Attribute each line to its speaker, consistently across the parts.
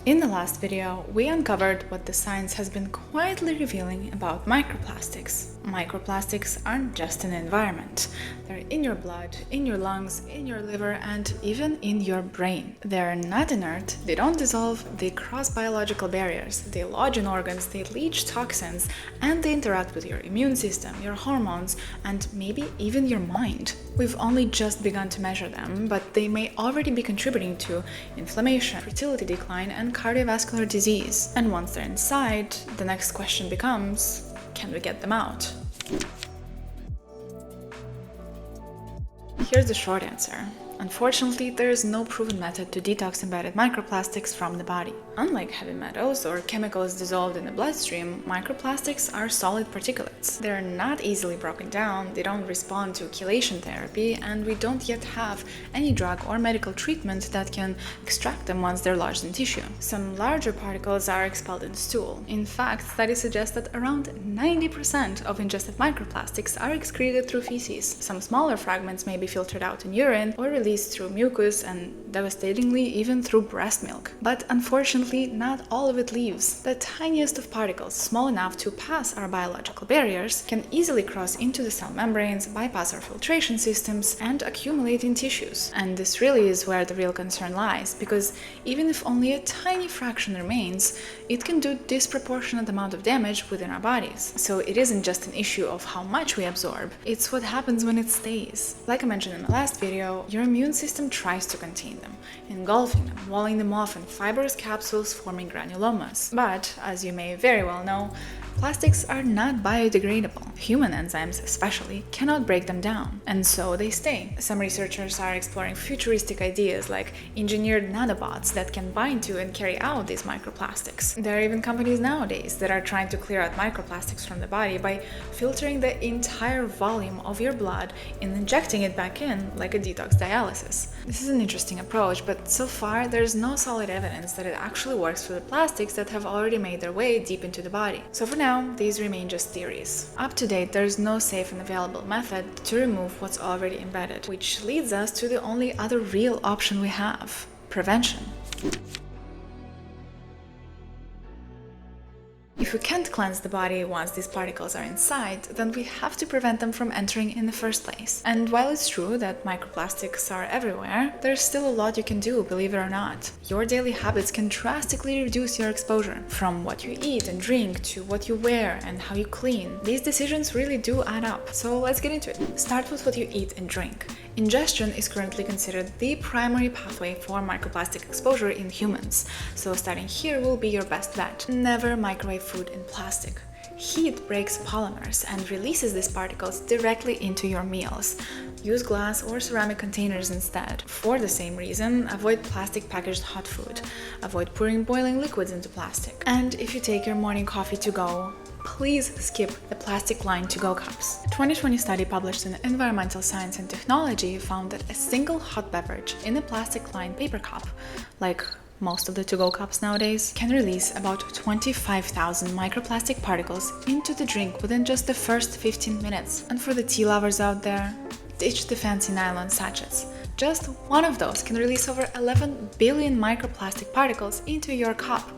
Speaker 1: In the last video, we uncovered what the science has been quietly revealing about microplastics. Microplastics aren't just in the environment. They're in your blood, in your lungs, in your liver, and even in your brain. They're not inert, they don't dissolve, they cross biological barriers, they lodge in organs, they leach toxins, and they interact with your immune system, your hormones, and maybe even your mind. We've only just begun to measure them, but they may already be contributing to inflammation, fertility decline, and cardiovascular disease. And once they're inside, the next question becomes, can we get them out? Here's the short answer. Unfortunately, there is no proven method to detox embedded microplastics from the body. Unlike heavy metals or chemicals dissolved in the bloodstream, microplastics are solid particulates. They're not easily broken down, they don't respond to chelation therapy, and we don't yet have any drug or medical treatment that can extract them once they're lodged in tissue. Some larger particles are expelled in stool. In fact, studies suggest that around 90% of ingested microplastics are excreted through feces. Some smaller fragments may be filtered out in urine or released through mucus and, devastatingly, even through breast milk. But unfortunately, not all of it leaves. The tiniest of particles, small enough to pass our biological barriers, can easily cross into the cell membranes, bypass our filtration systems, and accumulate in tissues. And this really is where the real concern lies, because even if only a tiny fraction remains, it can do disproportionate amount of damage within our bodies. So it isn't just an issue of how much we absorb, it's what happens when it stays. Like I mentioned in my last video, your immune system tries to contain them, engulfing them, walling them off in fibrous capsules forming granulomas. But, as you may very well know, plastics are not biodegradable. Human enzymes, especially, cannot break them down, and so they stay. Some researchers are exploring futuristic ideas like engineered nanobots that can bind to and carry out these microplastics. There are even companies nowadays that are trying to clear out microplastics from the body by filtering the entire volume of your blood and injecting it back in like a detox dialysis. This is an interesting approach, but so far there's no solid evidence that it actually works for the plastics that have already made their way deep into the body. So for now, these remain just theories. Up to date, there is no safe and available method to remove what's already embedded, which leads us to the only other real option we have: prevention. If we can't cleanse the body once these particles are inside, then we have to prevent them from entering in the first place. And while it's true that microplastics are everywhere, there's still a lot you can do, believe it or not. Your daily habits can drastically reduce your exposure. From what you eat and drink to what you wear and how you clean, these decisions really do add up. So let's get into it. Start with what you eat and drink. Ingestion is currently considered the primary pathway for microplastic exposure in humans, so starting here will be your best bet. Never microwave food in plastic. Heat breaks polymers and releases these particles directly into your meals. Use glass or ceramic containers instead. For the same reason, avoid plastic packaged hot food. Avoid pouring boiling liquids into plastic. And if you take your morning coffee to go, please skip the plastic lined to-go cups. A 2020 study published in Environmental Science and Technology found that a single hot beverage in a plastic lined paper cup, like most of the to-go cups nowadays, can release about 25,000 microplastic particles into the drink within just the first 15 minutes. And for the tea lovers out there, ditch the fancy nylon sachets. Just one of those can release over 11 billion microplastic particles into your cup.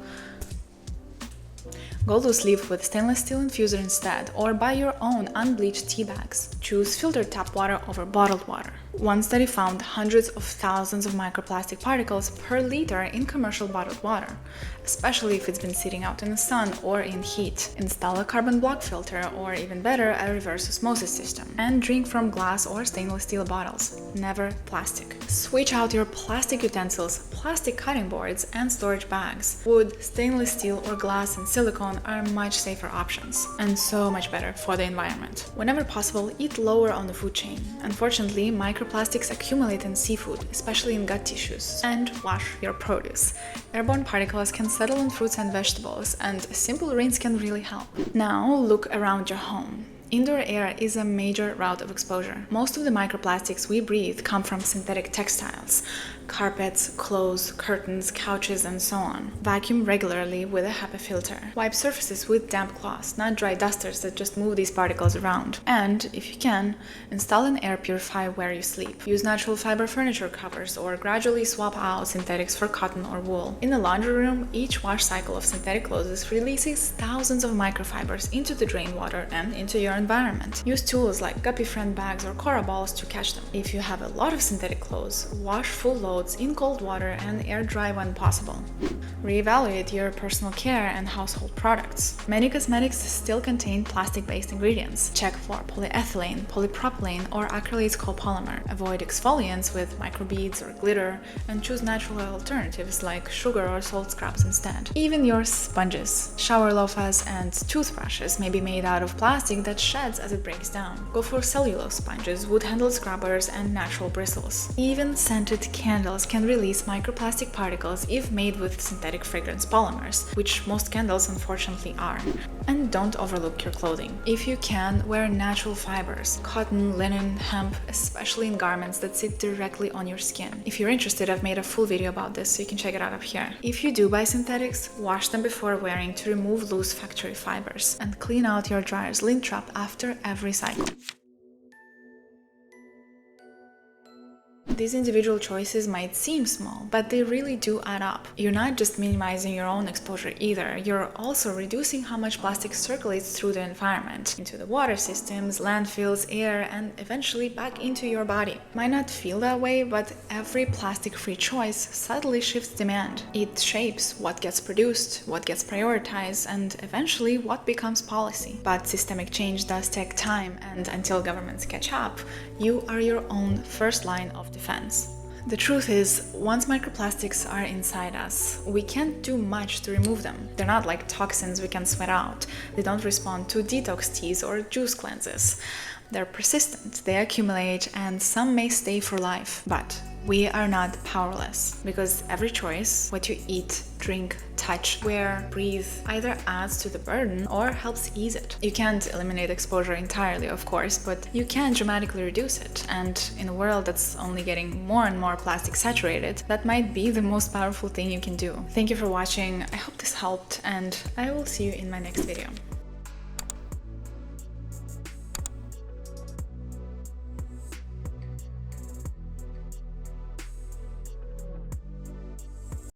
Speaker 1: Go loose leaf with stainless steel infuser instead, or buy your own unbleached tea bags. Choose filtered tap water over bottled water. One study found hundreds of thousands of microplastic particles per liter in commercial bottled water, especially if it's been sitting out in the sun or in heat. Install a carbon block filter, or even better, a reverse osmosis system, and drink from glass or stainless steel bottles, never plastic. Switch out your plastic utensils, plastic cutting boards, and storage bags. Wood, stainless steel, or glass and silicone are much safer options, and so much better for the environment. Whenever possible, eat lower on the food chain. Unfortunately, microplastics accumulate in seafood, especially in gut tissues. And wash your produce. Airborne particles can settle in fruits and vegetables, and a simple rinse can really help. Now look around your home. Indoor air is a major route of exposure. Most of the microplastics we breathe come from synthetic textiles, carpets, clothes, curtains, couches, and so on. Vacuum regularly with a HEPA filter. Wipe surfaces with damp cloths, not dry dusters that just move these particles around. And, if you can, install an air purifier where you sleep. Use natural fiber furniture covers or gradually swap out synthetics for cotton or wool. In the laundry room, each wash cycle of synthetic clothes releases thousands of microfibers into the drain water and into your environment. Use tools like guppy friend bags or Cora balls to catch them. If you have a lot of synthetic clothes, wash full loads in cold water and air dry when possible. Reevaluate your personal care and household products. Many cosmetics still contain plastic-based ingredients. Check for polyethylene, polypropylene, or acrylates copolymer. Avoid exfoliants with microbeads or glitter and choose natural alternatives like sugar or salt scrubs instead. Even your sponges, shower loofahs, and toothbrushes may be made out of plastic that sheds as it breaks down. Go for cellulose sponges, wood-handled scrubbers, and natural bristles. Even scented candles can release microplastic particles if made with synthetic fragrance polymers, which most candles unfortunately are. And don't overlook your clothing. If you can, wear natural fibers, cotton, linen, hemp, especially in garments that sit directly on your skin. If you're interested, I've made a full video about this, so you can check it out up here. If you do buy synthetics, wash them before wearing to remove loose factory fibers, and clean out your dryer's lint trap after every cycle. These individual choices might seem small, but they really do add up. You're not just minimizing your own exposure either, you're also reducing how much plastic circulates through the environment, into the water systems, landfills, air, and eventually back into your body. Might not feel that way, but every plastic-free choice subtly shifts demand. It shapes what gets produced, what gets prioritized, and eventually what becomes policy. But systemic change does take time, and until governments catch up, you are your own first line of defense. The truth is, once microplastics are inside us, we can't do much to remove them. They're not like toxins we can sweat out. They don't respond to detox teas or juice cleanses. They're persistent, they accumulate, and some may stay for life. But we are not powerless, because every choice, what you eat, drink, touch, wear, breathe, either adds to the burden or helps ease it. You can't eliminate exposure entirely, of course, but you can dramatically reduce it. And in a world that's only getting more and more plastic saturated, that might be the most powerful thing you can do. Thank you for watching. I hope this helped, and I will see you in my next video.